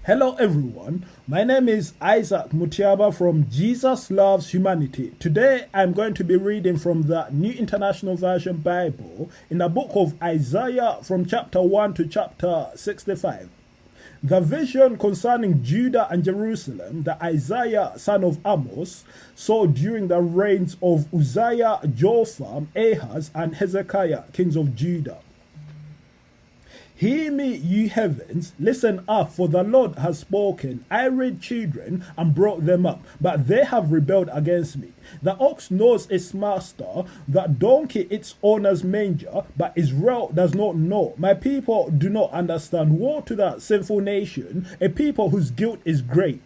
Hello everyone, my name is Isaac Mutiaba from Jesus Loves Humanity. Today I'm going to be reading from the New International Version Bible in the book of Isaiah from chapter 1 to chapter 65. The vision concerning Judah and Jerusalem that Isaiah, son of Amos, saw during the reigns of Uzziah, Jotham, Ahaz, and Hezekiah, kings of Judah. Hear me, ye heavens, listen up, for the Lord has spoken. I reared children and brought them up, but they have rebelled against me. The ox knows its master, the donkey its owner's manger, but Israel does not know. My people do not understand. Woe to that sinful nation, a people whose guilt is great.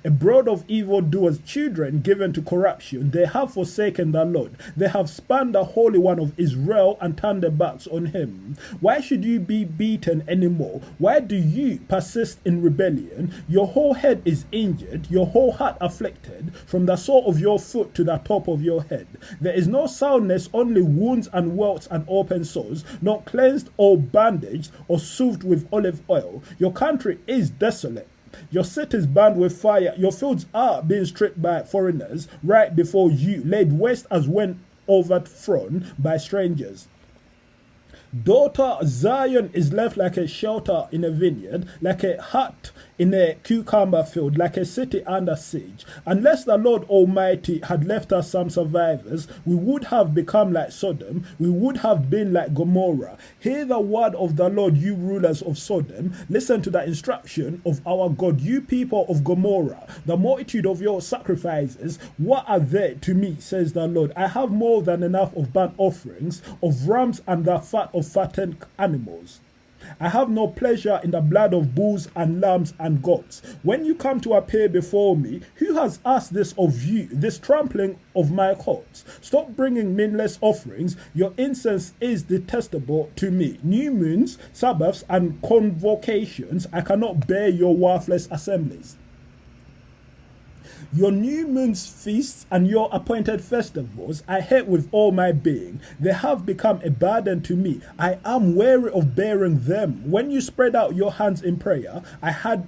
A brood of evildoers, children given to corruption. They have forsaken the Lord. They have spurned the Holy One of Israel and turned their backs on him. Why should you be beaten anymore? Why do you persist in rebellion? Your whole head is injured, your whole heart afflicted, from the sole of your foot to the top of your head. There is no soundness, only wounds and welts and open sores, not cleansed or bandaged or soothed with olive oil. Your country is desolate. Your cities burned with fire. Your fields are being stripped by foreigners right before you, laid waste as when overthrown by strangers. Daughter Zion is left like a shelter in a vineyard, like a hut in a cucumber field, like a city under siege. Unless the Lord Almighty had left us some survivors, we would have become like Sodom, we would have been like Gomorrah. Hear the word of the Lord, you rulers of Sodom. Listen to the instruction of our God, you people of Gomorrah. The multitude of your sacrifices, what are they to me, says the Lord? I have more than enough of burnt offerings, of rams and the fat of fattened animals. I have no pleasure in the blood of bulls and lambs and goats. When you come to appear before me, who has asked this of you, this trampling of my courts? Stop bringing meaningless offerings. Your incense is detestable to me. New moons, Sabbaths, and convocations, I cannot bear your worthless assemblies. Your new moon's feasts and your appointed festivals I hate with all my being. They have become a burden to me. I am weary of bearing them. When you spread out your hands in prayer, I hide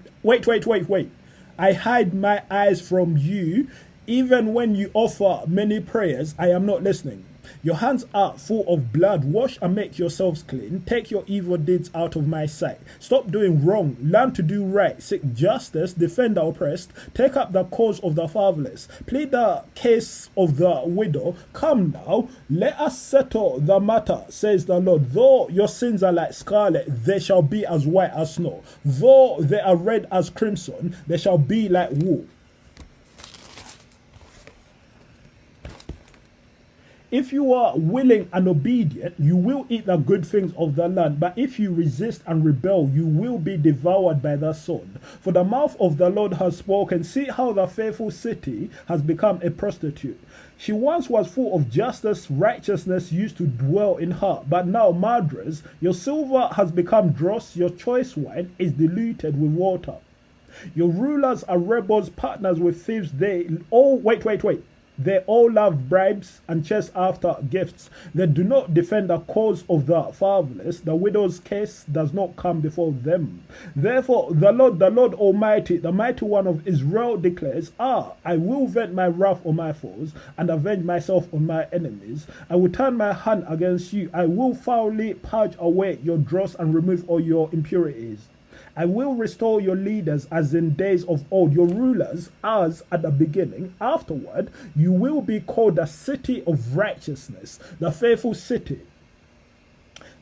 my eyes from you. Even when you offer many prayers, I am not listening. Your hands are full of blood. Wash and make yourselves clean. Take your evil deeds out of my sight. Stop doing wrong. Learn to do right. Seek justice. Defend the oppressed. Take up the cause of the fatherless. Plead the case of the widow. Come now, let us settle the matter, says the Lord. Though your sins are like scarlet, they shall be as white as snow. Though they are red as crimson, they shall be like wool. If you are willing and obedient, you will eat the good things of the land. But if you resist and rebel, you will be devoured by the sword. For the mouth of the Lord has spoken. See how the faithful city has become a prostitute. She once was full of justice, righteousness used to dwell in her. But now, murderers, your silver has become dross, your choice wine is diluted with water. Your rulers are rebels, partners with thieves. They all love bribes and chase after gifts. They do not defend the cause of the fatherless. The widow's case does not come before them. Therefore, the Lord Almighty, the mighty one of Israel declares, I will vent my wrath on my foes and avenge myself on my enemies. I will turn my hand against you. I will foully purge away your dross and remove all your impurities. I will restore your leaders as in days of old, your rulers as at the beginning. Afterward, you will be called the city of righteousness, the faithful city.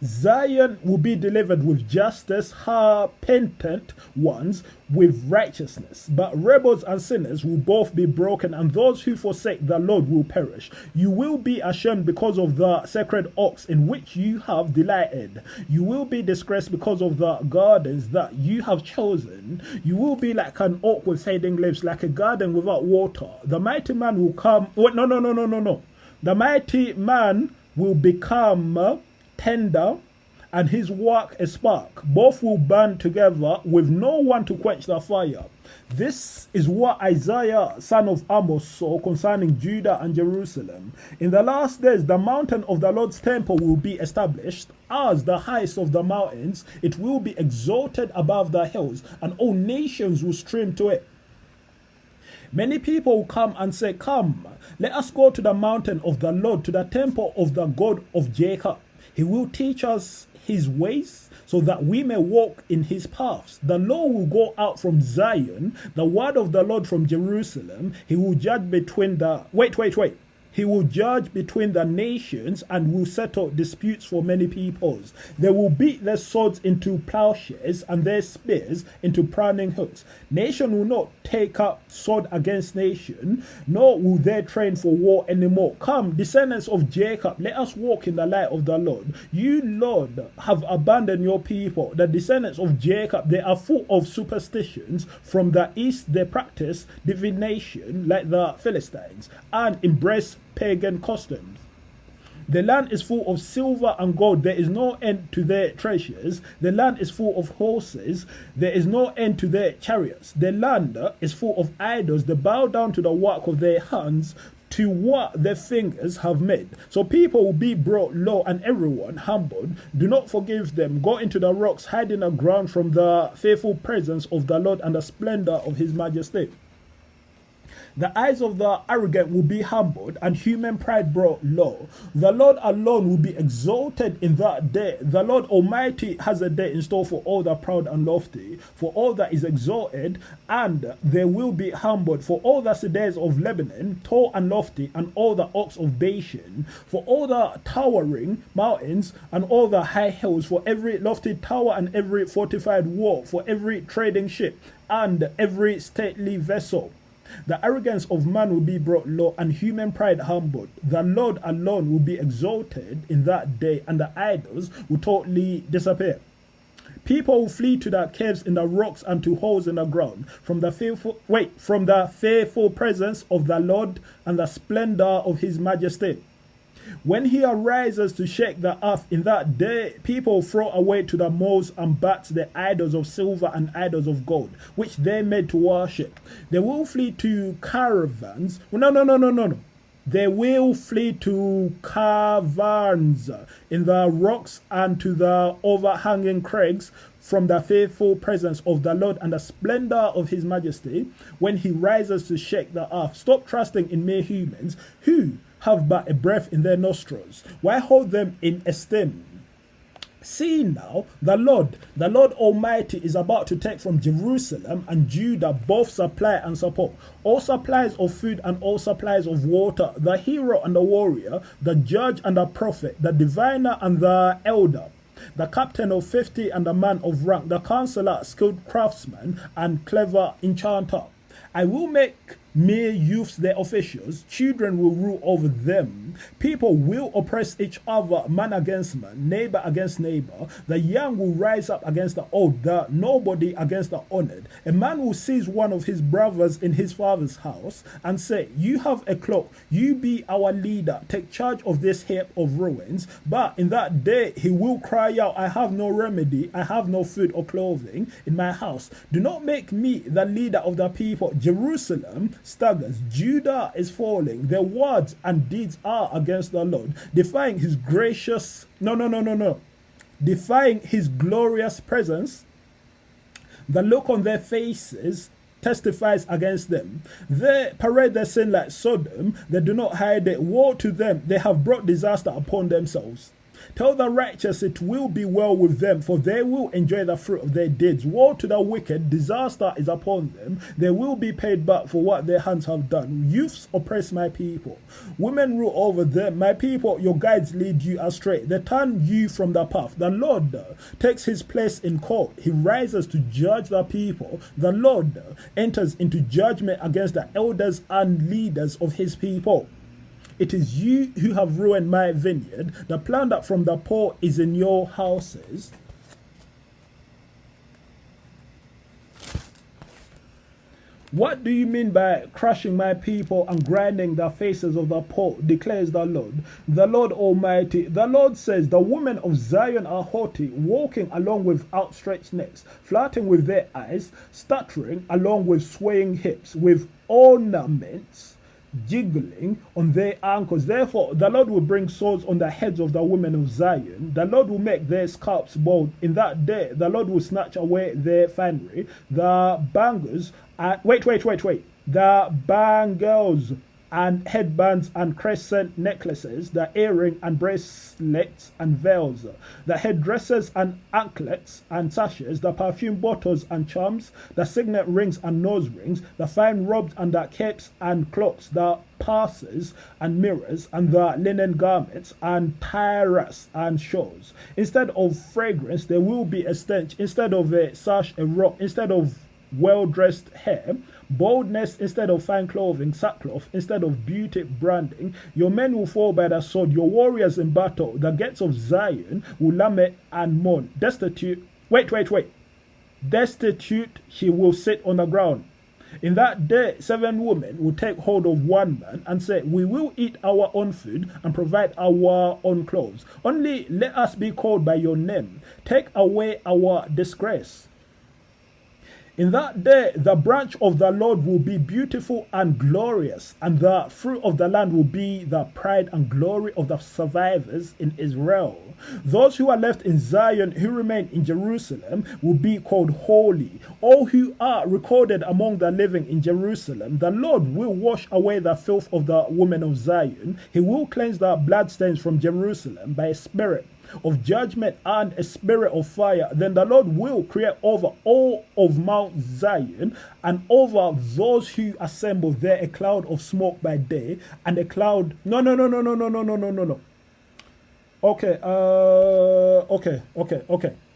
Zion will be delivered with justice, her penitent ones with righteousness. But rebels and sinners will both be broken, and those who forsake the Lord will perish. You will be ashamed because of the sacred oaks in which you have delighted. You will be disgraced because of the gardens that you have chosen. You will be like an oak with fading leaves, like a garden without water. The mighty man will come. No. The mighty man will become tender and his work a spark. Both will burn together with no one to quench the fire. This is what Isaiah, son of Amos, saw concerning Judah and Jerusalem. In the last days, the mountain of the Lord's temple will be established as the highest of the mountains. It will be exalted above the hills, and all nations will stream to it. Many people will come and say, "Come, let us go to the mountain of the Lord, to the temple of the God of Jacob. He will teach us his ways, so that we may walk in his paths. The law will go out from Zion, the word of the Lord from Jerusalem. He will judge between the..." Wait. He will judge between the nations and will settle disputes for many peoples. They will beat their swords into plowshares and their spears into pruning hooks. Nation will not take up sword against nation, nor will they train for war anymore. Come, descendants of Jacob, let us walk in the light of the Lord. You, Lord, have abandoned your people. The descendants of Jacob, they are full of superstitions. From the east they practice divination like the Philistines and embrace pagan customs. The land is full of silver and gold. There is no end to their treasures. The land is full of horses. There is no end to their chariots. The land is full of idols. They bow down to the work of their hands, to what their fingers have made. So people will be brought low and everyone humbled. Do not forgive them. Go into the rocks, hide in the ground from the fearful presence of the Lord and the splendor of his majesty. The eyes of the arrogant will be humbled, and human pride brought low. The Lord alone will be exalted in that day. The Lord Almighty has a day in store for all the proud and lofty, for all that is exalted, and they will be humbled, for all the cedars of Lebanon, tall and lofty, and all the oaks of Bashan, for all the towering mountains, and all the high hills, for every lofty tower and every fortified wall, for every trading ship, and every stately vessel. The arrogance of man will be brought low, and human pride humbled. The Lord alone will be exalted in that day, and the idols will totally disappear. People will flee to the caves in the rocks and to holes in the ground from the fearful presence of the Lord and the splendor of his majesty. When he arises to shake the earth in that day, people throw away to the moles and bats the idols of silver and idols of gold, which they made to worship. They will flee to caravans. No. They will flee to caverns in the rocks and to the overhanging crags from the faithful presence of the Lord and the splendor of his majesty when he rises to shake the earth. Stop trusting in mere humans who have but a breath in their nostrils. Why hold them in esteem? See now, the Lord Almighty is about to take from Jerusalem and Judah both supply and support, all supplies of food and all supplies of water, the hero and the warrior, the judge and the prophet, the diviner and the elder, the captain of 50 and the man of rank, the counselor, skilled craftsman, and clever enchanter. I will make mere youths their officials. Children will rule over them. People will oppress each other, man against man, neighbor against neighbor. The young will rise up against the old, the nobody against the honored. A man will seize one of his brothers in his father's house and say, "You have a cloak, you be our leader, take charge of this heap of ruins." But in that day he will cry out, "I have no remedy, I have no food or clothing in my house. Do not make me the leader of the people." Jerusalem staggers. Judah is falling. Their words and deeds are against the Lord, defying his gracious, defying his glorious presence. The look on their faces testifies against them. They parade their sin like Sodom. They do not hide it. Woe to them. They have brought disaster upon themselves. Tell the righteous it will be well with them, for they will enjoy the fruit of their deeds. Woe to the wicked, disaster is upon them. They will be paid back for what their hands have done. Youths oppress my people. Women rule over them. My people, your guides lead you astray. They turn you from the path. The Lord takes his place in court. He rises to judge the people. The Lord enters into judgment against the elders and leaders of his people. It is you who have ruined my vineyard. The plunder from the poor is in your houses. What do you mean by crushing my people and grinding the faces of the poor, declares the Lord Almighty. The Lord says, the women of Zion are haughty, walking along with outstretched necks, flirting with their eyes, stuttering along with swaying hips, with ornaments jiggling on their ankles. Therefore, the Lord will bring swords on the heads of the women of Zion. The Lord will make their scalps bald. In that day, the Lord will snatch away their finery, the bangles, and wait. The bangles and headbands and crescent necklaces, the earring and bracelets and veils, the headdresses and anklets and sashes, the perfume bottles and charms, the signet rings and nose rings, the fine robes and the capes and cloaks, the passes and mirrors, and the linen garments and tiaras and shawls. Instead of fragrance, there will be a stench. Instead of a sash, a robe. Instead of well-dressed hair, boldness instead of fine clothing, sackcloth instead of beauty, branding. Your men will fall by the sword, your warriors in battle. The gates of Zion will lament and mourn. Destitute, destitute she will sit on the ground. In that day, 7 women will take hold of one man and say, we will eat our own food and provide our own clothes. Only let us be called by your name. Take away our disgrace. In that day, the branch of the Lord will be beautiful and glorious, and the fruit of the land will be the pride and glory of the survivors in Israel. Those who are left in Zion, who remain in Jerusalem, will be called holy. All who are recorded among the living in Jerusalem, the Lord will wash away the filth of the women of Zion. He will cleanse the bloodstains from Jerusalem by a spirit of judgment and a spirit of fire. Then the Lord will create over all of Mount Zion and over those who assemble there a cloud of smoke by day and a cloud. No. Okay.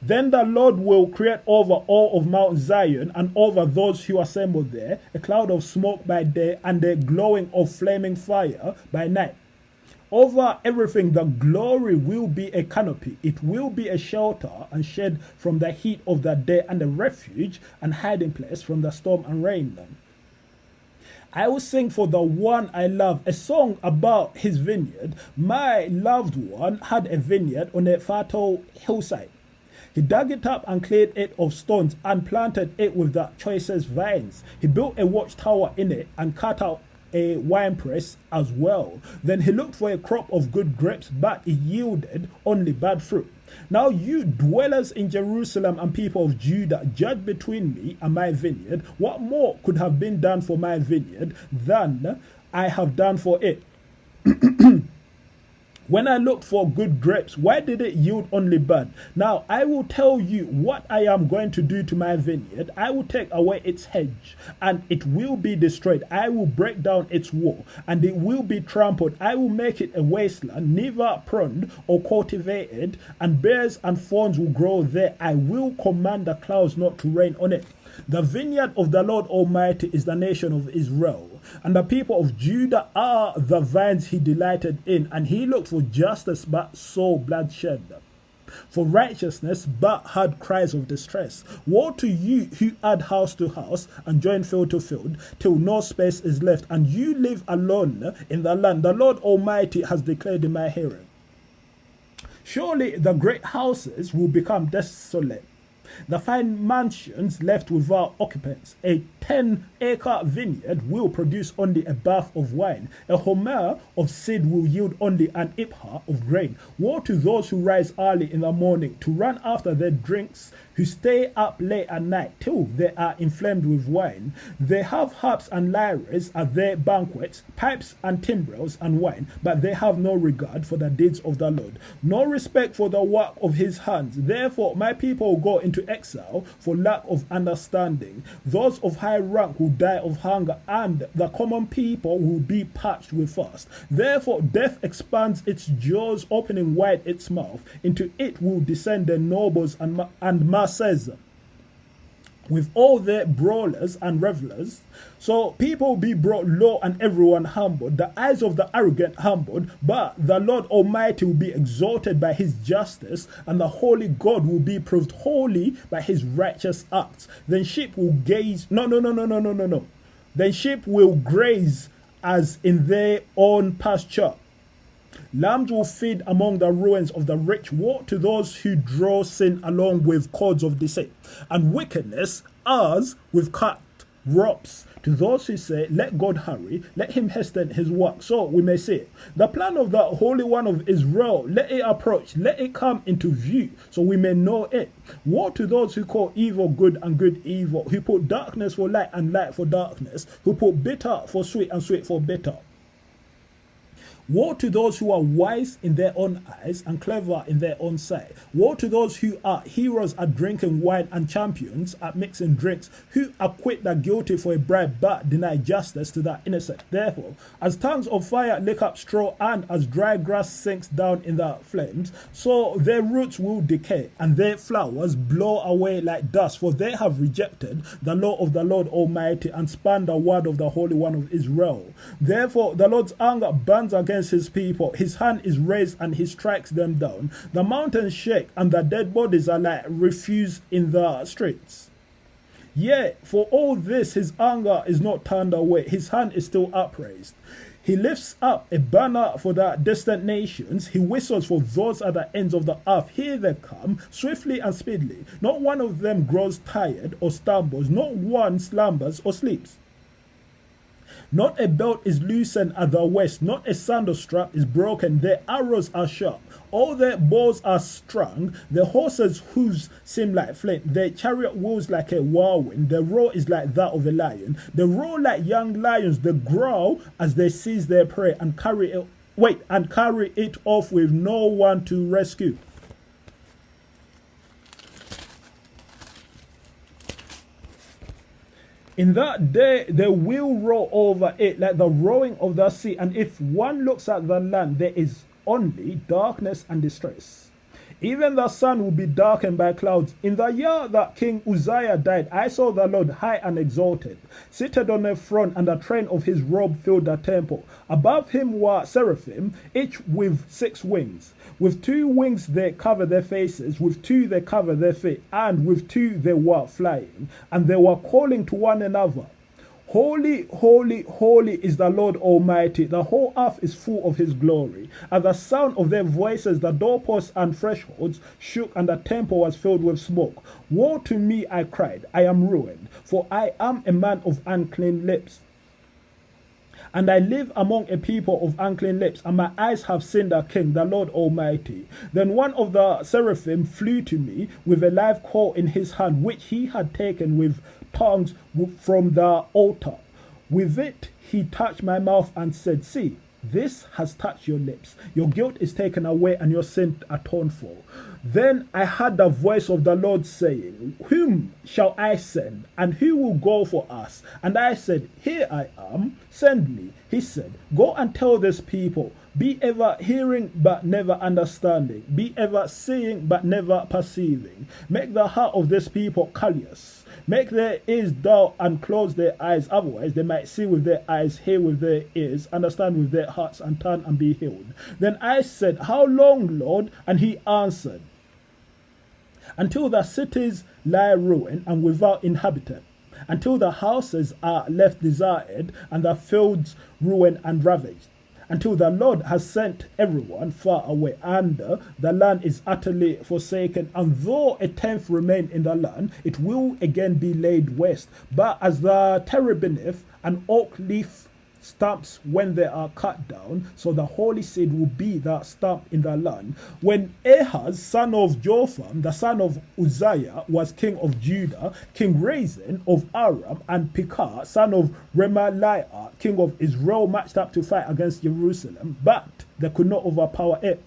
Then the Lord will create over all of Mount Zion and over those who assemble there a cloud of smoke by day and a glowing of flaming fire by night. Over everything, the glory will be a canopy. It will be a shelter and shade from the heat of the day and a refuge and hiding place from the storm and rain. I will sing for the one I love a song about his vineyard. My loved one had a vineyard on a fertile hillside. He dug it up and cleared it of stones and planted it with the choicest vines. He built a watchtower in it and cut out a winepress as well. Then he looked for a crop of good grapes, but it yielded only bad fruit. Now you dwellers in Jerusalem and people of Judah, judge between me and my vineyard. What more could have been done for my vineyard than I have done for it? When I looked for good grapes, why did it yield only bad? Now I will tell you what I am going to do to my vineyard. I will take away its hedge, and it will be destroyed. I will break down its wall, and it will be trampled. I will make it a wasteland, neither pruned or cultivated, and bears and thorns will grow there. I will command the clouds not to rain on it. The vineyard of the Lord Almighty is the nation of Israel, and the people of Judah are the vines he delighted in, and he looked for justice but saw bloodshed, for righteousness but heard cries of distress. Woe to you who add house to house and join field to field, till no space is left, and you live alone in the land the Lord Almighty has declared in my hearing. Surely the great houses will become desolate, the fine mansions left without occupants. A 10-acre vineyard will produce only a bath of wine. A homer of seed will yield only an ephah of grain. Woe to those who rise early in the morning to run after their drinks, who stay up late at night till they are inflamed with wine. They have harps and lyres at their banquets, pipes and timbrels and wine, but they have no regard for the deeds of the Lord, no respect for the work of his hands. Therefore my people will go into exile for lack of understanding. Those of high rank will die of hunger, and the common people will be parched with thirst. Therefore death expands its jaws, opening wide its mouth. Into it will descend the nobles and masses, with all their brawlers and revelers. So people will be brought low and everyone humbled, the eyes of the arrogant humbled, but the Lord Almighty will be exalted by his justice, and the holy God will be proved holy by his righteous acts. Then sheep will gaze. No. Then sheep will graze as in their own pasture. Lambs will feed among the ruins of the rich. Woe to those who draw sin along with cords of deceit, and wickedness as with cut ropes. To those who say, let God hurry, let him hasten his work, so we may see it. The plan of the Holy One of Israel, let it approach, let it come into view, so we may know it. Woe to those who call evil good and good evil, who put darkness for light and light for darkness, who put bitter for sweet and sweet for bitter. Woe to those who are wise in their own eyes and clever in their own sight. Woe to those who are heroes at drinking wine and champions at mixing drinks, who acquit the guilty for a bribe but deny justice to the innocent. Therefore, as tongues of fire lick up straw and as dry grass sinks down in the flames, so their roots will decay and their flowers blow away like dust, for they have rejected the law of the Lord Almighty and spurned the word of the Holy One of Israel. Therefore, the Lord's anger burns against his people. His hand is raised and he strikes them down. The mountains shake and the dead bodies are like refuse in the streets. Yet for all this his anger is not turned away. His hand is still upraised. He lifts up a banner for the distant nations. He whistles for those at the ends of the earth. Here they come, swiftly and speedily. Not one of them grows tired or stumbles. Not one slumbers or sleeps. Not a belt is loosened at the waist, not a sandal strap is broken. Their arrows are sharp, all their bows are strung. Their horses' hooves seem like flint, their chariot wheels like a whirlwind. Their roar is like that of a lion. They roar like young lions. They growl as they seize their prey and carry it off with no one to rescue. In that day they will roll over it like the roaring of the sea, and if one looks at the land, there is only darkness and distress. Even the sun will be darkened by clouds. In the year that King Uzziah died, I saw the Lord high and exalted, seated on a throne, and the train of his robe filled the temple. Above him were seraphim, each with 6 wings. With 2 wings they cover their faces, with 2 they cover their feet, and with 2 they were flying. And they were calling to one another, Holy, holy, holy is the Lord Almighty. The whole earth is full of his glory. At the sound of their voices, the doorposts and thresholds shook, and the temple was filled with smoke. Woe to me, I cried, I am ruined, for I am a man of unclean lips. And I live among a people of unclean lips, and my eyes have seen the King, the Lord Almighty. Then one of the seraphim flew to me with a live coal in his hand, which he had taken with tongues from the altar. With it he touched my mouth and said, See, this has touched your lips. Your guilt is taken away and your sin atoned for. Then I heard the voice of the Lord saying, Whom shall I send, and who will go for us? And I said, Here I am, send me. He said, Go and tell this people, be ever hearing but never understanding, be ever seeing but never perceiving. Make the heart of this people callous. Make their ears dull and close their eyes, otherwise they might see with their eyes, hear with their ears, understand with their hearts, and turn and be healed. Then I said, How long, Lord? And he answered, Until the cities lie ruined and without inhabitant, until the houses are left deserted and the fields ruined and ravaged, until the Lord has sent everyone far away, and the land is utterly forsaken. And though a tenth remain in the land, it will again be laid waste. But as the terebinth and oak leaf stumps when they are cut down, so the holy seed will be the stump in the land. When Ahaz, son of Jotham, the son of Uzziah, was king of Judah, King Rezin of Aram, and Pekah, son of Remaliah, king of Israel, marched up to fight against Jerusalem, but they could not overpower it.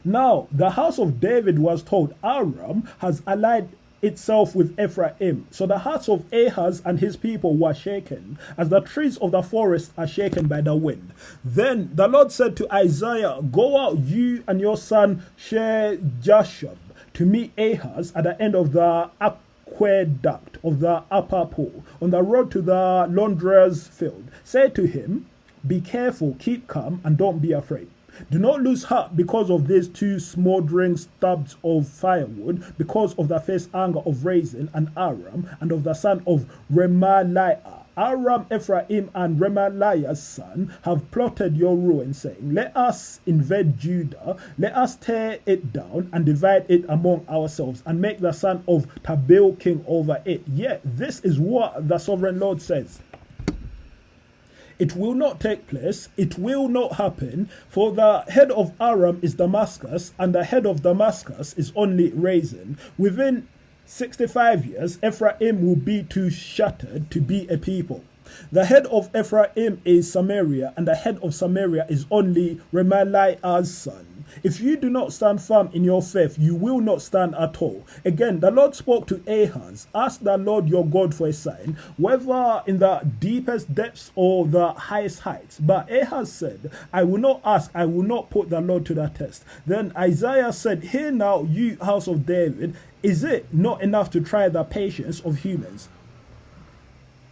Now the house of David was told, Aram has allied itself with Ephraim. So the hearts of Ahaz and his people were shaken, as the trees of the forest are shaken by the wind. Then the Lord said to Isaiah, Go out, you and your son Shear-Jashub, to meet Ahaz at the end of the aqueduct of the upper pool, on the road to the launderer's field. Say to him, Be careful, keep calm, and don't be afraid. Do not lose heart because of these 2 smoldering stubs of firewood, because of the fierce anger of Rezin and Aram, and of the son of Remaliah. Aram, Ephraim, and Remaliah's son have plotted your ruin, saying, let us invade Judah, let us tear it down and divide it among ourselves, and make the son of Tabeel king over it. Yet this is what the sovereign Lord says. It will not take place, it will not happen, for the head of Aram is Damascus, and the head of Damascus is only Rezin. Within 65 years, Ephraim will be too shattered to be a people. The head of Ephraim is Samaria, and the head of Samaria is only Remaliah's son. If you do not stand firm in your faith, you will not stand at all. Again, the Lord spoke to Ahaz, ask the Lord your God for a sign, whether in the deepest depths or the highest heights. But Ahaz said, I will not ask, I will not put the Lord to the test. Then Isaiah said, hear now, you house of David, is it not enough to try the patience of humans?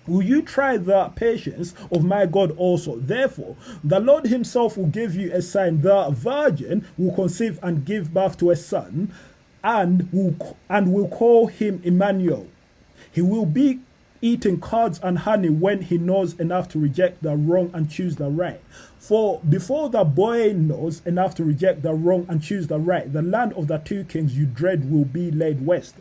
Will you try the patience of my God also? Therefore, the Lord himself will give you a sign. The virgin will conceive and give birth to a son, and will call him Emmanuel. He will be eating curds and honey when he knows enough to reject the wrong and choose the right. For before the boy knows enough to reject the wrong and choose the right, the land of the two kings you dread will be laid waste.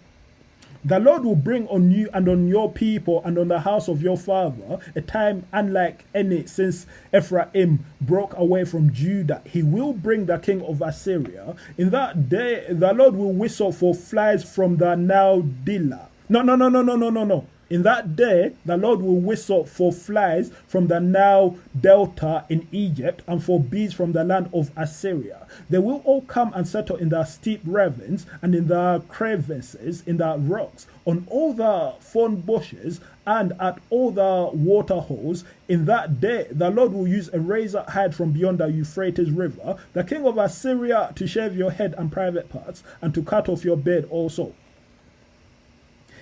The Lord will bring on you and on your people and on the house of your father a time unlike any since Ephraim broke away from Judah. He will bring the king of Assyria. In that day, the Lord will whistle for flies from the Nile Dila. No. In that day, the Lord will whistle for flies from the Nile Delta in Egypt and for bees from the land of Assyria. They will all come and settle in the steep ravines and in the crevices, in the rocks, on all the thorn bushes and at all the water holes. In that day, the Lord will use a razor head from beyond the Euphrates River, the king of Assyria, to shave your head and private parts and to cut off your beard also.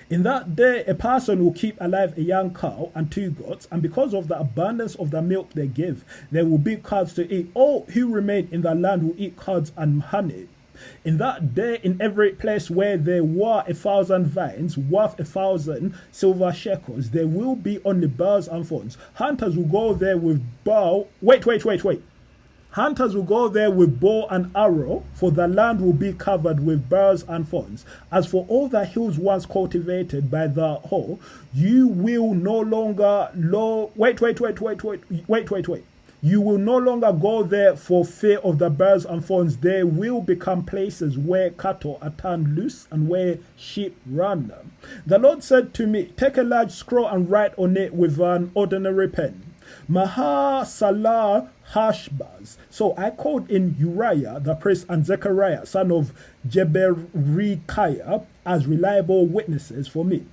In that day, a person will keep alive a young cow and 2 goats, and because of the abundance of the milk they give, there will be curds to eat. All who remain in the land will eat curds and honey. In that day, in every place where there were 1,000 vines worth 1,000 silver shekels, there will be only bows and thorns. Hunters will go there with bow. Wait. Hunters will go there with bow and arrow, for the land will be covered with burrs and thorns. As for all the hills once cultivated by the hoe, you will no longer You will no longer go there for fear of the burrs and thorns. They will become places where cattle are turned loose and where sheep run. The Lord said to me, take a large scroll and write on it with an ordinary pen, Maha-Salah Hashbaz. So I called in Uriah the priest and Zechariah son of Jeberechiah as reliable witnesses for me.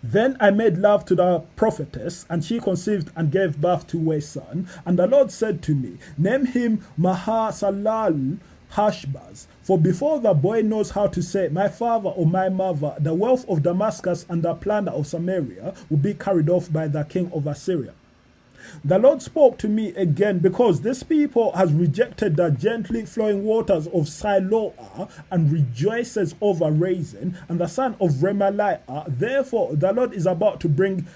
Then I made love to the prophetess, and she conceived and gave birth to a son. And the Lord said to me, name him Maha-Salal Hashbaz, for before the boy knows how to say, my father or my mother, the wealth of Damascus and the plunder of Samaria will be carried off by the king of Assyria. The Lord spoke to me again, because this people has rejected the gently flowing waters of Siloah and rejoices over Rezin and the son of Remaliah. Therefore, the Lord is about to bring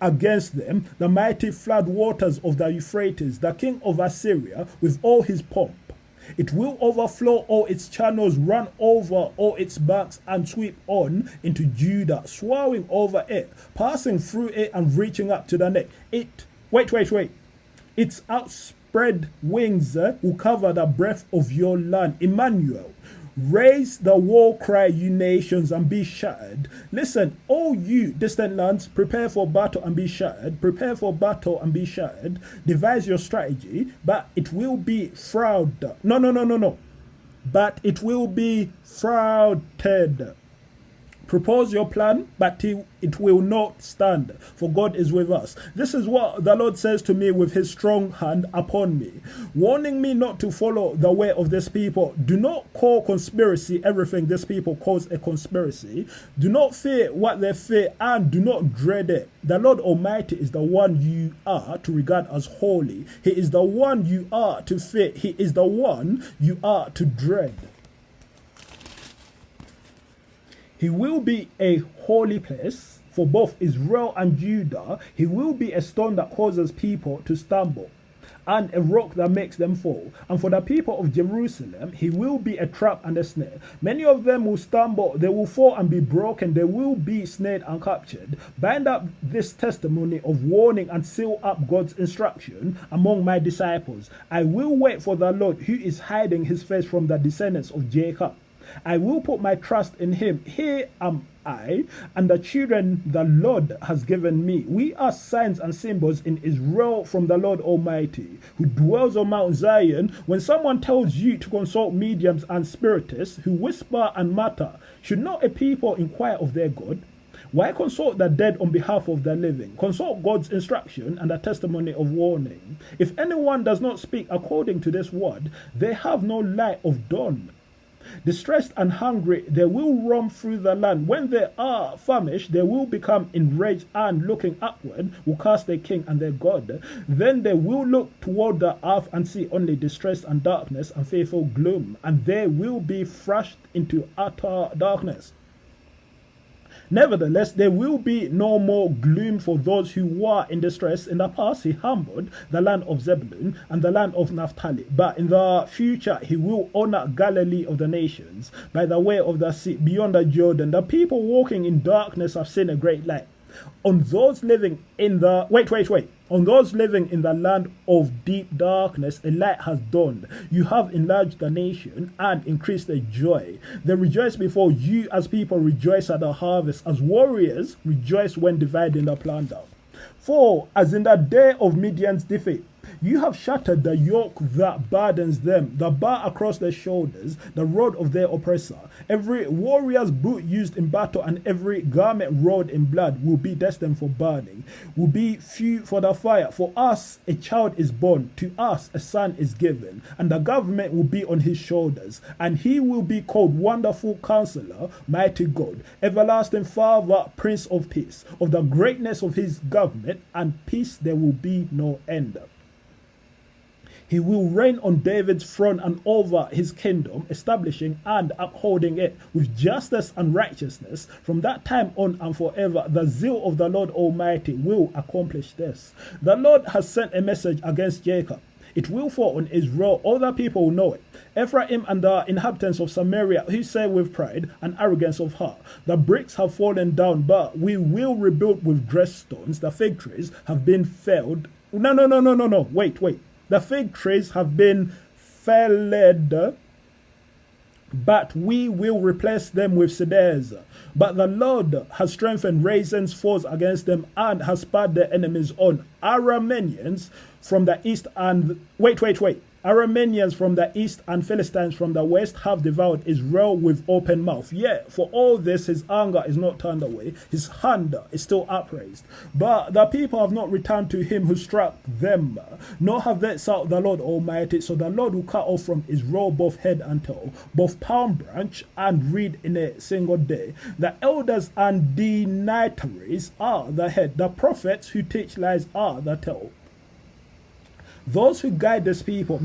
against them the mighty flood waters of the Euphrates, the king of Assyria, with all his pomp. It will overflow all its channels, run over all its banks, and sweep on into Judah, swallowing over it, passing through it and reaching up to the neck. Its outspread wings will cover the breadth of your land. Emmanuel, raise the war cry, you nations, and be shattered. Listen, all you distant lands, prepare for battle and be shattered. Prepare for battle and be shattered. Devise your strategy, but it will be fraud. No. But it will be frauded. Propose your plan, but it will not stand, for God is with us. This is what the Lord says to me with his strong hand upon me, warning me not to follow the way of this people. Do not call conspiracy everything this people calls a conspiracy. Do not fear what they fear, and do not dread it. The Lord Almighty is the one you are to regard as holy. He is the one you are to fear. He is the one you are to dread. He will be a holy place for both Israel and Judah. He will be a stone that causes people to stumble, and a rock that makes them fall. And for the people of Jerusalem, he will be a trap and a snare. Many of them will stumble, they will fall and be broken, they will be snared and captured. Bind up this testimony of warning and seal up God's instruction among my disciples. I will wait for the Lord, who is hiding his face from the descendants of Jacob. I will put my trust in him. Here am I and the children the Lord has given me. We are signs and symbols in Israel from the Lord Almighty, who dwells on Mount Zion. When someone tells you to consult mediums and spiritists who whisper and mutter, should not a people inquire of their God? Why consult the dead on behalf of the living? Consult God's instruction and the testimony of warning. If anyone does not speak according to this word, they have no light of dawn. Distressed and hungry, they will roam through the land. When they are famished, they will become enraged, and looking upward will cast their king and their God. Then they will look toward the earth and see only distress and darkness and fearful gloom, and they will be thrust into utter darkness. Nevertheless, there will be no more gloom for those who were in distress. In the past, he humbled the land of Zebulun and the land of Naphtali. But in the future, he will honor Galilee of the nations by the way of the sea beyond the Jordan. The people walking in darkness have seen a great light. On those living in the on those living in the land of deep darkness, a light has dawned. You have enlarged the nation and increased their joy. They rejoice before you as people rejoice at the harvest, as warriors rejoice when dividing the plunder. For as in the day of Midian's defeat, you have shattered the yoke that burdens them, the bar across their shoulders, the rod of their oppressor. Every warrior's boot used in battle and every garment rolled in blood will be destined for burning, will be fuel for the fire. For us a child is born, to us a son is given, and the government will be on his shoulders, and he will be called Wonderful Counselor, Mighty God, Everlasting Father, Prince of Peace. Of the greatness of his government and peace there will be no end. He will reign on David's throne and over his kingdom, establishing and upholding it with justice and righteousness from that time on and forever. The zeal of the Lord Almighty will accomplish this. The Lord has sent a message against Jacob. It will fall on Israel. All the people will know it. Ephraim and the inhabitants of Samaria, who say with pride and arrogance of heart, the bricks have fallen down, but we will rebuild with dressed stones. The fig trees have been felled. No. Wait. The fig trees have been felled, but we will replace them with cedars. But the Lord has strengthened Razin's foes against them and has spurred their enemies on. Arameans from the east and... Wait. Arameans from the east and Philistines from the west have devoured Israel with open mouth. Yet for all this his anger is not turned away, his hand is still upraised. But the people have not returned to him who struck them, nor have they sought the Lord Almighty. So the Lord will cut off from Israel both head and tail, both palm branch and reed in a single day. The elders and dignitaries are the head, the prophets who teach lies are the tail. Those who guide this people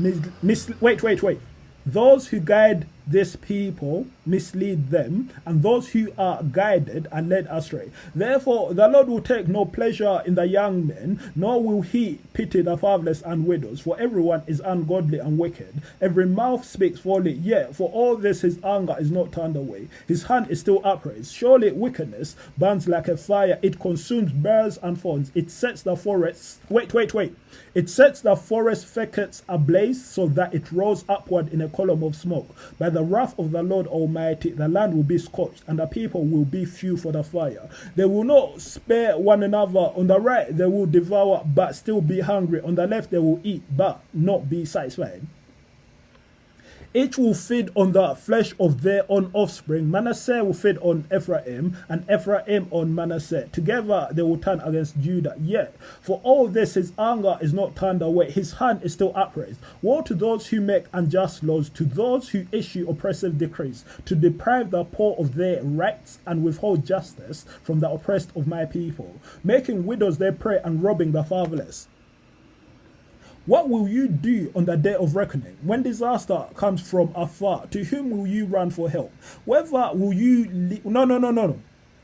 Those who guide this people mislead them, and those who are guided are led astray. Therefore, the Lord will take no pleasure in the young men, nor will he pity the fatherless and widows, for everyone is ungodly and wicked. Every mouth speaks folly, yet for all this his anger is not turned away. His hand is still upraised. Surely wickedness burns like a fire. It consumes birds and fawns. It sets the forests... It sets the forest thickets ablaze so that it rolls upward in a column of smoke. By the wrath of the Lord Almighty, the land will be scorched, and the people will be fuel for the fire. They will not spare one another. On the right they will devour, but still be hungry. On the left they will eat, but not be satisfied. Each will feed on the flesh of their own offspring. Manasseh will feed on Ephraim, and Ephraim on Manasseh. Together they will turn against Judah. Yet, for all this his anger is not turned away. His hand is still upraised. Woe to those who make unjust laws, to those who issue oppressive decrees, to deprive the poor of their rights and withhold justice from the oppressed of my people, making widows their prey and robbing the fatherless. What will you do on the day of reckoning? When disaster comes from afar, to whom will you run for help? Whether will you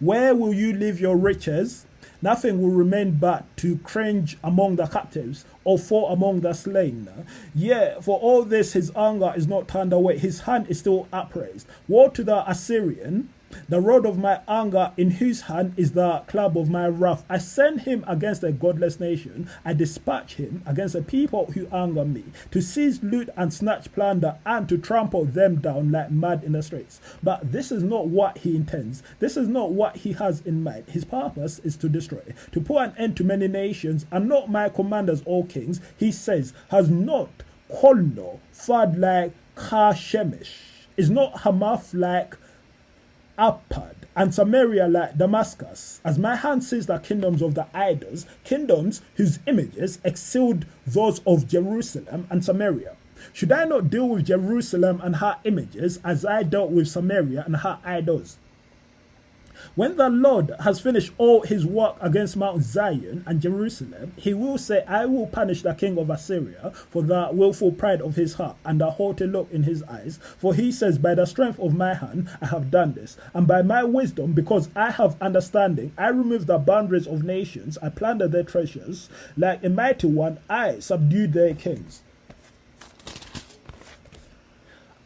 Where will you leave your riches? Nothing will remain but to cringe among the captives or fall among the slain. Yeah, for all this his anger is not turned away, his hand is still upraised. Woe to the Assyrian, the rod of my anger, in whose hand is the club of my wrath. I send him against a godless nation. I dispatch him against a people who anger me, to seize loot and snatch plunder, and to trample them down like mad in the streets. But this is not what he intends. This is not what he has in mind. His purpose is to destroy, to put an end to many nations, and not my commanders or kings. He says, has not Kolno fared like Karshemish? Is not Hamath like Arpad, and Samaria like Damascus? As my hand sees the kingdoms of the idols, kingdoms whose images excelled those of Jerusalem and Samaria. Should I not deal with Jerusalem and her images as I dealt with Samaria and her idols? When the Lord has finished all his work against Mount Zion and Jerusalem, he will say, I will punish the king of Assyria for the willful pride of his heart and the haughty look in his eyes. For he says, by the strength of my hand I have done this, and by my wisdom, because I have understanding, I remove the boundaries of nations, I plunder their treasures. Like a mighty one, I subdued their kings.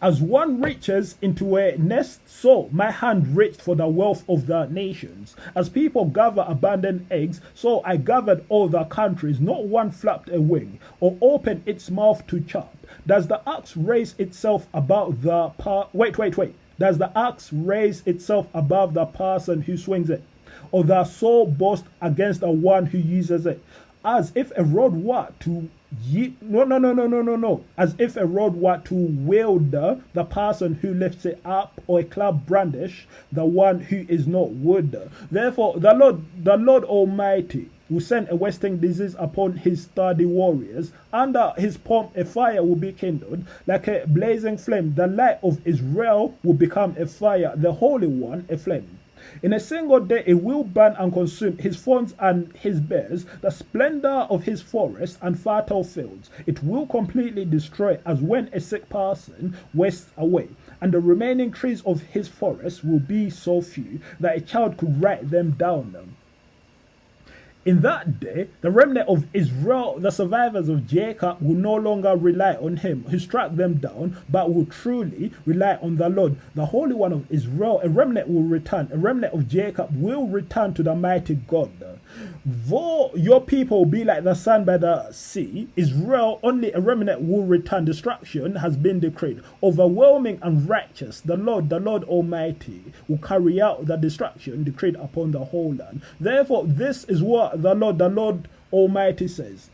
As one reaches into a nest, so my hand reached for the wealth of the nations. As people gather abundant eggs, so I gathered all the countries. Not one flapped a wing or opened its mouth to chop. Does the axe raise itself above the Does the axe raise itself above the person who swings it, or the saw boast against the one who uses it? As if a rod were to No. As if a rod were to wield the person who lifts it up, or a club brandish the one who is not wood. Therefore, the Lord Almighty will send a wasting disease upon his sturdy warriors. Under his pomp a fire will be kindled, like a blazing flame. The light of Israel will become a fire, the Holy One a flame. In a single day it will burn and consume his fawns and his bears, the splendor of his forests and fertile fields. It will completely destroy, as when a sick person wastes away, and the remaining trees of his forest will be so few that a child could write them down. In that day, the remnant of Israel, the survivors of Jacob, will no longer rely on him who struck them down, but will truly rely on the Lord, the Holy One of Israel. A remnant will return. A remnant of Jacob will return to the mighty God. Though your people be like the sand by the sea, Israel, only a remnant will return. Destruction has been decreed. Overwhelming and righteous, the Lord Almighty, will carry out the destruction decreed upon the whole land. Therefore, this is what the Lord Almighty says.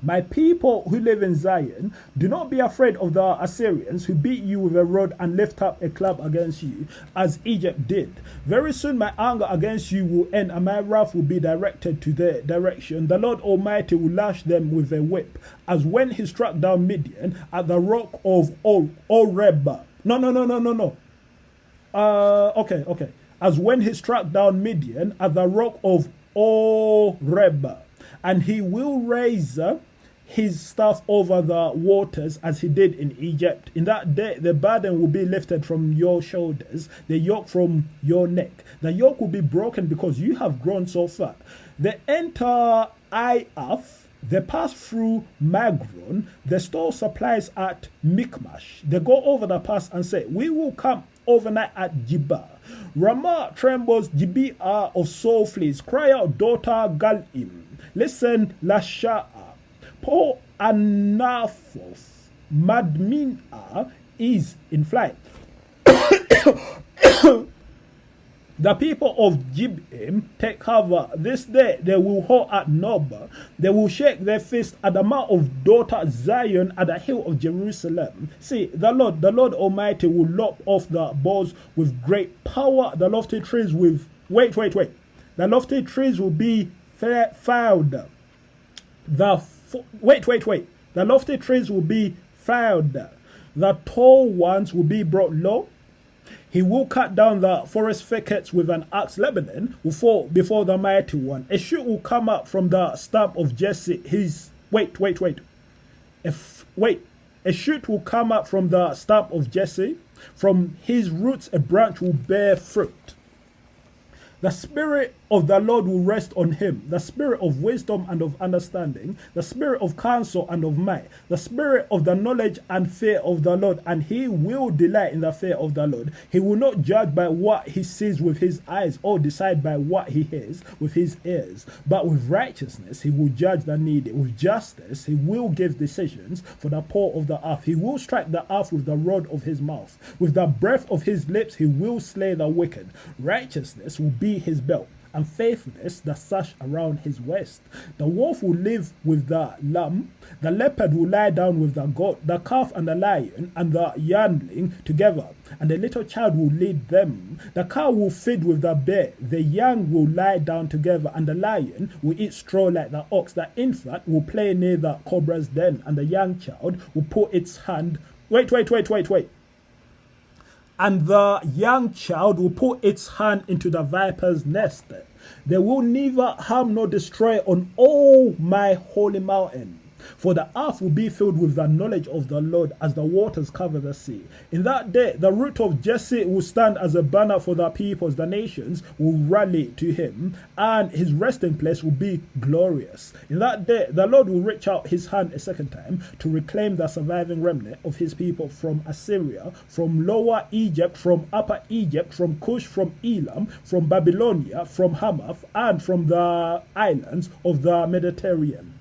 My people who live in Zion, do not be afraid of the Assyrians who beat you with a rod and lift up a club against you, as Egypt did. Very soon my anger against you will end, and my wrath will be directed to their direction. The Lord Almighty will lash them with a whip, as when he struck down Midian at the rock of Oreb. Okay. As when he struck down Midian at the rock of Oreb, and he will raise his staff over the waters as he did in Egypt. In that day, the burden will be lifted from your shoulders, the yoke from your neck. The yoke will be broken because you have grown so fat. They enter Iath, they pass through Magron, they store supplies at Michmash. They go over the pass and say, we will come overnight at Jibah. Ramah trembles, Gibeah of soul flees. Cry out, daughter Galim. Listen, Lasha'a. Po Anaphoth, Madminah is in flight. The people of Jibim take cover. This day they will howl at Nob. They will shake their fist at the mouth of daughter Zion, at the hill of Jerusalem. See, the Lord Almighty will lop off the boughs with great power. The lofty trees with... Wait. The lofty trees will be felled. The lofty trees will be felled. The tall ones will be brought low. He will cut down the forest thickets with an axe. Lebanon will fall before the mighty one. A shoot will come up from the stump of Jesse. A shoot will come up from the stump of Jesse. From his roots a branch will bear fruit. The Spirit of the Lord will rest on him, the Spirit of wisdom and of understanding, the Spirit of counsel and of might, the Spirit of the knowledge and fear of the Lord, and he will delight in the fear of the Lord. He will not judge by what he sees with his eyes or decide by what he hears with his ears, but with righteousness he will judge the needy. With justice he will give decisions for the poor of the earth. He will strike the earth with the rod of his mouth. With the breath of his lips he will slay the wicked. Righteousness will be his belt, and faithfulness the sash around his waist. The wolf will live with the lamb, the leopard will lie down with the goat, the calf and the lion and the yearling together, and the little child will lead them. The cow will feed with the bear, the young will lie down together, and the lion will eat straw like the ox. The infant will play near the cobra's den, and the young child will put its hand... Wait. And the young child will put its hand into the viper's nest. They will neither harm nor destroy on all my holy mountain. For the earth will be filled with the knowledge of the Lord as the waters cover the sea. In that day, the root of Jesse will stand as a banner for the peoples. The nations will rally to him, and his resting place will be glorious. In that day, the Lord will reach out his hand a second time to reclaim the surviving remnant of his people from Assyria, from Lower Egypt, from Upper Egypt, from Cush, from Elam, from Babylonia, from Hamath, and from the islands of the Mediterranean.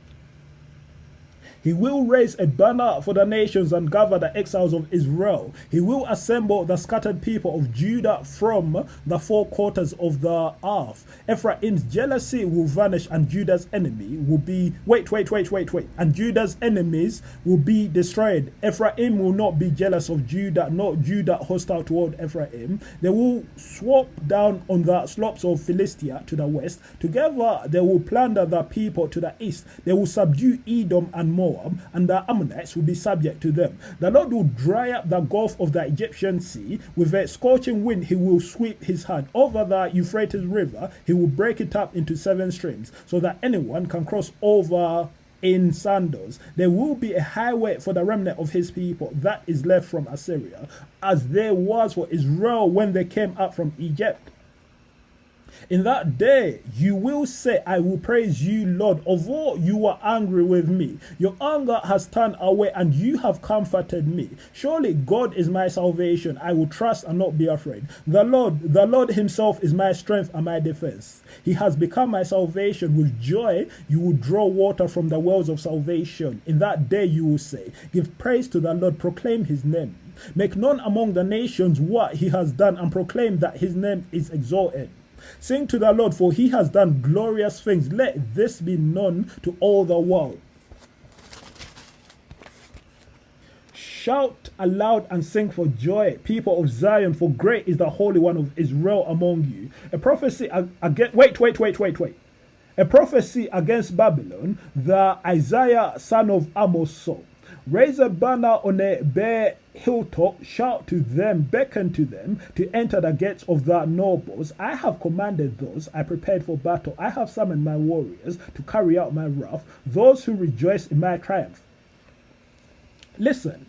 He will raise a banner for the nations and gather the exiles of Israel. He will assemble the scattered people of Judah from the four quarters of the earth. Ephraim's jealousy will vanish, and Judah's enemy will be... Wait. And Judah's enemies will be destroyed. Ephraim will not be jealous of Judah, nor Judah hostile toward Ephraim. They will swoop down on the slopes of Philistia to the west. Together they will plunder the people to the east. They will subdue Edom and Moab, and the Ammonites will be subject to them. The Lord will dry up the gulf of the Egyptian sea. With a scorching wind he will sweep his hand over the Euphrates river. He will break it up into 7 streams, so that anyone can cross over in sandals. There will be a highway for the remnant of his people that is left from Assyria, as there was for Israel when they came up from Egypt. In that day you will say, I will praise you, Lord, although you were angry with me. Your anger has turned away, and you have comforted me. Surely God is my salvation. I will trust and not be afraid. The Lord himself is my strength and my defense. He has become my salvation. With joy you will draw water from the wells of salvation. In that day you will say, give praise to the Lord, proclaim his name. Make known among the nations what he has done, and proclaim that his name is exalted. Sing to the Lord, for he has done glorious things. Let this be known to all the world. Shout aloud and sing for joy, people of Zion, for great is the Holy One of Israel among you. A prophecy against... Wait. A prophecy against Babylon, the Isaiah son of Amos saw. Raise a banner on a bare hilltop, shout to them, beckon to them to enter the gates of the nobles. I have commanded those I prepared for battle. I have summoned my warriors to carry out my wrath, those who rejoice in my triumph. Listen,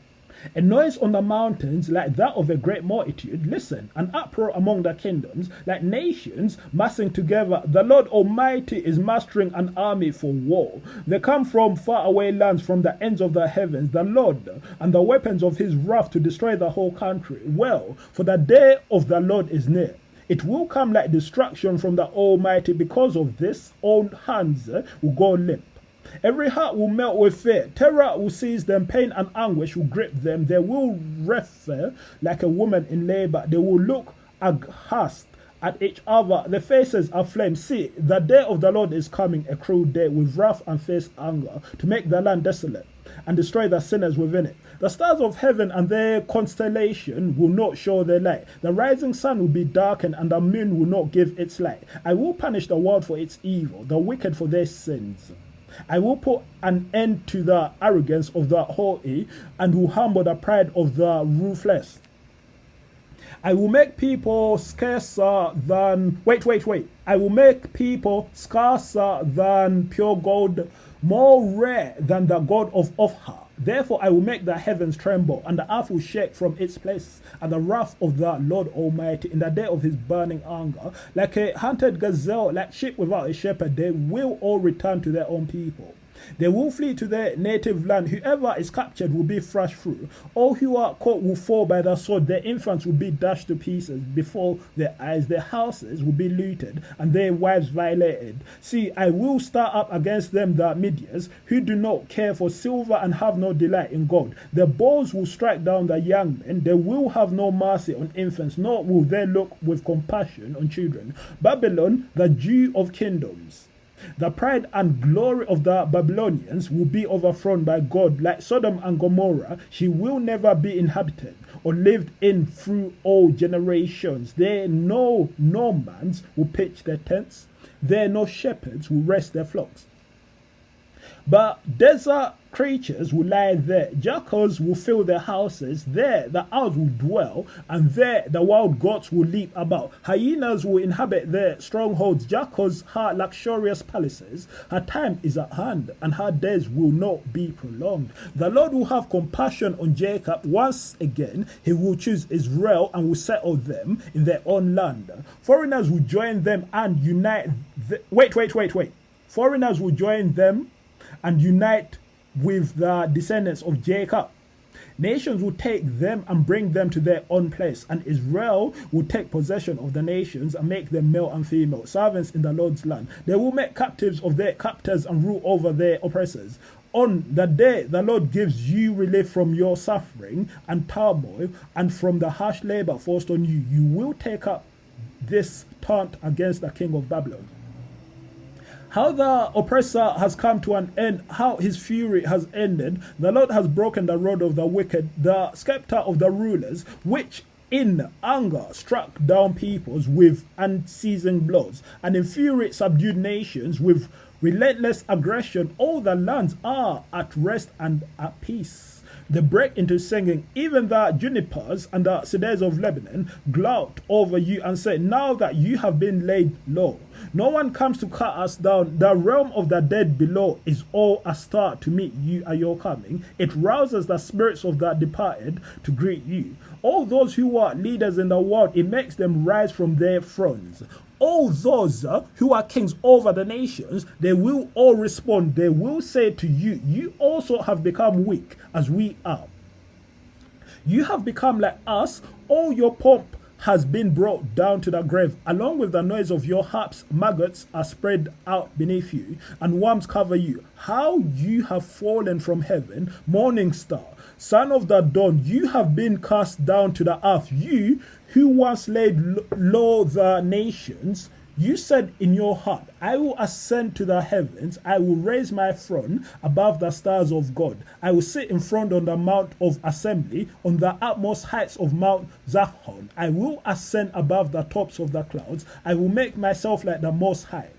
a noise on the mountains like that of a great multitude. Listen, an uproar among the kingdoms, like nations massing together. The Lord Almighty is mustering an army for war. They come from faraway lands, from the ends of the heavens. The Lord and the weapons of his wrath to destroy the whole country. Well, for the day of the Lord is near. It will come like destruction from the Almighty. Because of this, all hands will go limp. Every heart will melt with fear. Terror will seize them. Pain and anguish will grip them. They will refer like a woman in labor. They will look aghast at each other. Their faces are flame. See, the day of the Lord is coming, a cruel day, with wrath and fierce anger, to make the land desolate and destroy the sinners within it. The stars of heaven and their constellation will not show their light. The rising sun will be darkened, and the moon will not give its light. I will punish the world for its evil, the wicked for their sins. I will put an end to the arrogance of the haughty, and will humble the pride of the ruthless. I will make people scarcer than... Wait. I will make people scarcer than pure gold, more rare than the gold of Ophir. Therefore I will make the heavens tremble, and the earth will shake from its place, and the wrath of the Lord Almighty in the day of his burning anger. Like a hunted gazelle, like sheep without a shepherd, they will all return to their own people. They will flee to their native land. Whoever is captured will be thrashed through. All who are caught will fall by the sword. Their infants will be dashed to pieces before their eyes. Their houses will be looted, and their wives violated. See, I will stir up against them the Midians, who do not care for silver and have no delight in gold. Their bows will strike down the young men. They will have no mercy on infants, nor will they look with compassion on children. Babylon, the Jew of kingdoms. The pride and glory of the Babylonians will be overthrown by God. Like Sodom and Gomorrah, she will never be inhabited or lived in through all generations. There no Normans will pitch their tents. There no shepherds will rest their flocks. But desert creatures will lie there. Jackals will fill their houses. There the owls will dwell, and there the wild goats will leap about. Hyenas will inhabit their strongholds. Jackals her luxurious palaces. Her time is at hand, and her days will not be prolonged. The Lord will have compassion on Jacob. Once again he will choose Israel and will settle them in their own land. Foreigners will join them and unite. Wait. Foreigners will join them and unite with the descendants of Jacob. Nations will take them and bring them to their own place, and Israel will take possession of the nations and make them male and female, servants in the Lord's land. They will make captives of their captors and rule over their oppressors. On the day the Lord gives you relief from your suffering and turmoil and from the harsh labor forced on you, you will take up this taunt against the king of Babylon. How the oppressor has come to an end, how his fury has ended. The Lord has broken the rod of the wicked, the scepter of the rulers, which in anger struck down peoples with unceasing blows, and in fury subdued nations with relentless aggression. All the lands are at rest and at peace. They break into singing. Even the junipers and the cedars of Lebanon gloat over you and say, now that you have been laid low, no one comes to cut us down. The realm of the dead below is all astir to meet you at your coming. It rouses the spirits of the departed to greet you. All those who are leaders in the world, it makes them rise from their thrones. All those who are kings over the nations, they will all respond. They will say to you, you also have become weak as we are. You have become like us. All your pomp has been brought down to the grave. Along with the noise of your harps, maggots are spread out beneath you, and worms cover you. How you have fallen from heaven, morning star, son of the dawn, you have been cast down to the earth. You who once laid low the nations, you said in your heart, I will ascend to the heavens. I will raise my throne above the stars of God. I will sit enthroned on the mount of assembly, on the utmost heights of Mount Zahon. I will ascend above the tops of the clouds. I will make myself like the Most High.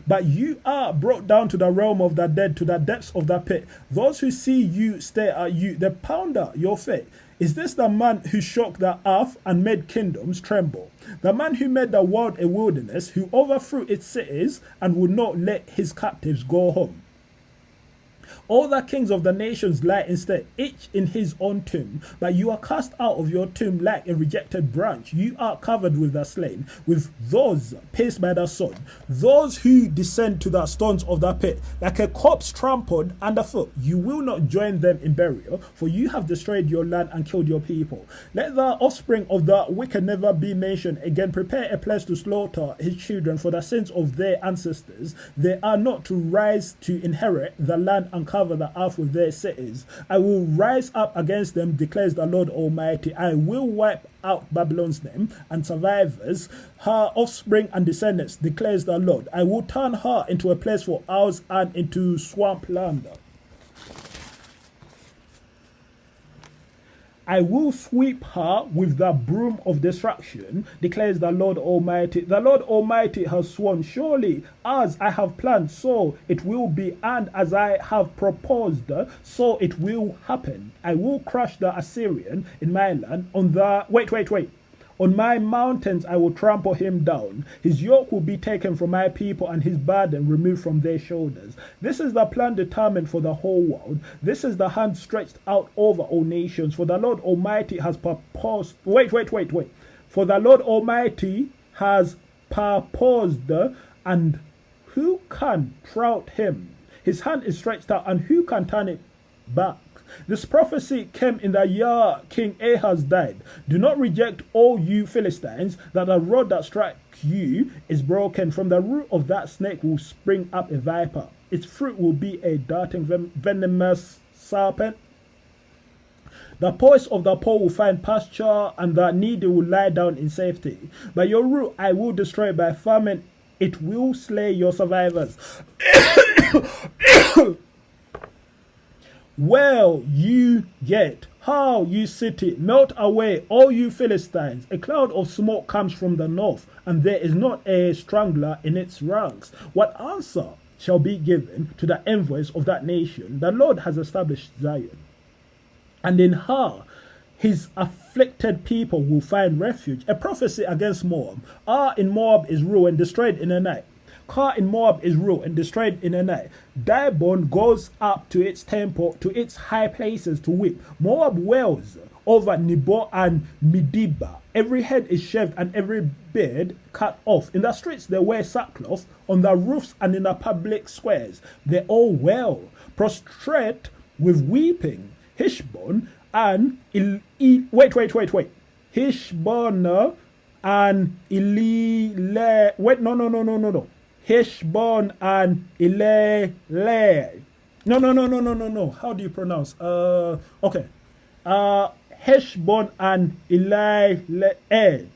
But you are brought down to the realm of the dead, to the depths of the pit. Those who see you stare at you. They ponder your fate. Is this the man who shook the earth and made kingdoms tremble? The man who made the world a wilderness, who overthrew its cities and would not let his captives go home? All the kings of the nations lie instead, each in his own tomb. But you are cast out of your tomb like a rejected branch. You are covered with the slain, with those pierced by the sword, those who descend to the stones of the pit, like a corpse trampled underfoot. You will not join them in burial, for you have destroyed your land and killed your people. Let the offspring of the wicked never be mentioned again. Prepare a place to slaughter his children for the sins of their ancestors. They are not to rise to inherit the land and cover the earth with their cities. I will rise up against them, declares the Lord Almighty. I will wipe out Babylon's name and survivors, her offspring and descendants, declares the Lord. I will turn her into a place for owls and into swampland. I will sweep her with the broom of destruction, declares the Lord Almighty. The Lord Almighty has sworn, surely as I have planned, so it will be, and as I have proposed, so it will happen. I will crush the Assyrian in my land on the, On my mountains I will trample him down. His yoke will be taken from my people and his burden removed from their shoulders. This is the plan determined for the whole world. This is the hand stretched out over all nations. For the Lord Almighty has purposed. Wait. For the Lord Almighty has purposed, and who can thwart him? His hand is stretched out, and who can turn it back? This prophecy came in the year King Ahaz died. Do not reject, all you Philistines, that the rod that struck you is broken. From the root of that snake will spring up a viper. Its fruit will be a darting venomous serpent. The poise of the poor will find pasture, and the needy will lie down in safety. By your root I will destroy, by famine it will slay your survivors. Well, you get, how, you city, melt away, all you Philistines. A cloud of smoke comes from the north, and there is not a strangler in its ranks. What answer shall be given to the envoys of that nation? The Lord has established Zion, and in her his afflicted people will find refuge. A prophecy against Moab. In Moab is ruined, destroyed in a night. Kar in Moab is ruined and destroyed in a night. Dibon goes up to its temple, to its high places to weep. Moab wails over Nebo and Medeba. Every head is shaved and every beard cut off. In the streets they wear sackcloth, on the roofs and in the public squares. They all wail, prostrate with weeping. Heshbon and Heshbon and Heshbon and Ilele. No. How do you pronounce? Heshbon and Ilele.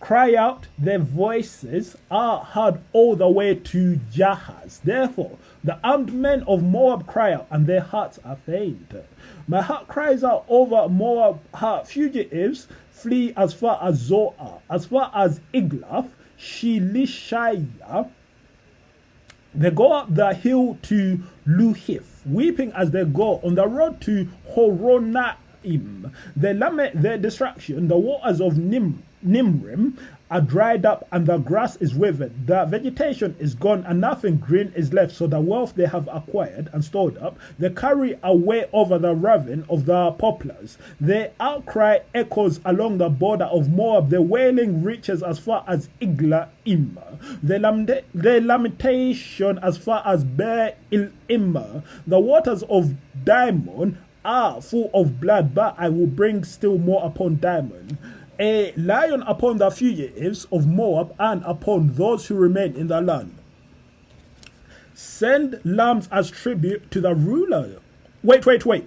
Cry out, their voices are heard all the way to Jahaz. Therefore, the armed men of Moab cry out, and their hearts are faint. My heart cries out over Moab. Her fugitives flee as far as Zoar, as far as Eglath, Shilishaya. They go up the hill to Luhith, weeping as they go on the road to Horonaim. They lament their destruction. The waters of Nimrim are dried up, and the grass is withered. The vegetation is gone, and nothing green is left. So the wealth they have acquired and stored up, they carry away over the ravine of the poplars. Their outcry echoes along the border of Moab. Their wailing reaches as far as Iglaim. Their lamentation as far as Beer-il-Immer. The waters of Dimon are full of blood, but I will bring still more upon Dimon. A lion upon the fugitives of Moab and upon those who remain in the land. Send lambs as tribute to the ruler.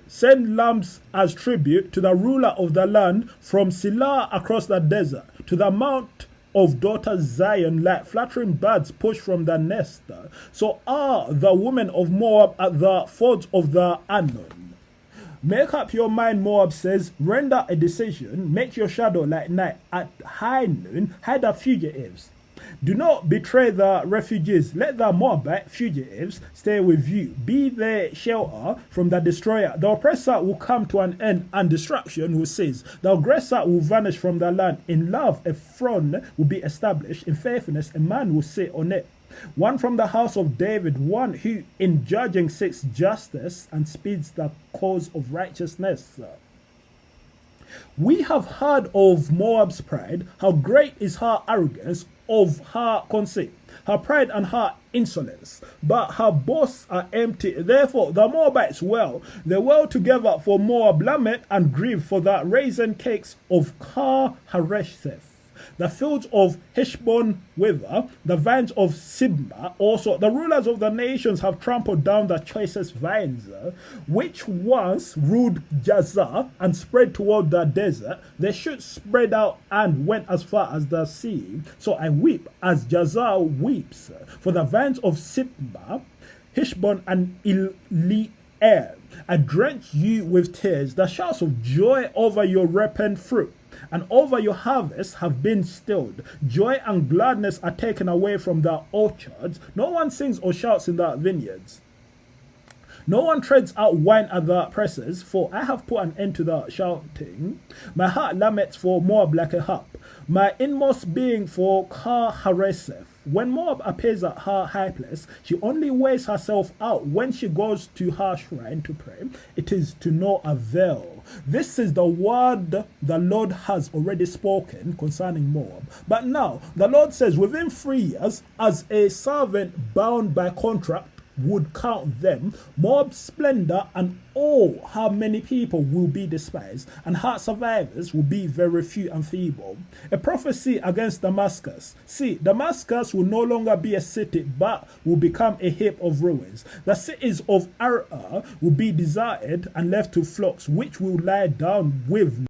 Send lambs as tribute to the ruler of the land, from Silah across the desert to the mount of daughter Zion, like fluttering birds pushed from the nest. So are the women of Moab at the fords of the Arnon. Make up your mind, Moab says, render a decision, make your shadow like night. At high noon, hide the fugitives. Do not betray the refugees. Let the Moabite fugitives stay with you. Be their shelter from the destroyer. The oppressor will come to an end, and destruction will cease. The aggressor will vanish from the land. In love, a throne will be established. In faithfulness, a man will sit on it. One from the house of David, one who in judging seeks justice and speeds the cause of righteousness. We have heard of Moab's pride, how great is her arrogance, of her conceit, her pride and her insolence, but her boasts are empty. Therefore the Moabites wail, they wail together for Moab, lament and grieve for the raisin cakes of Kar Haresheth. The fields of Heshbon wither, the vines of Sibma also. The rulers of the nations have trampled down the choicest vines, which once ruled Jazer and spread toward the desert. They should spread out and went as far as the sea. So I weep as Jazer weeps for the vines of Sibma, Heshbon and Eleal. I drench you with tears. The shouts of joy over your ripened fruit and over your harvest have been stilled. Joy and gladness are taken away from the orchards. No one sings or shouts in the vineyards. No one treads out wine at the presses, for I have put an end to the shouting. My heart laments for Moab like a harp, my inmost being for her harasseth. When Moab appears at her high place, she only wears herself out. When she goes to her shrine to pray, it is to no avail. This is the word the Lord has already spoken concerning Moab. But now, the Lord says, within 3 years, as a servant bound by contract would count them, Moab's splendor and all how many people will be despised, and her survivors will be very few and feeble. A prophecy against Damascus. See, Damascus will no longer be a city, but will become a heap of ruins. The cities of Ar will be deserted and left to flocks, which will lie down with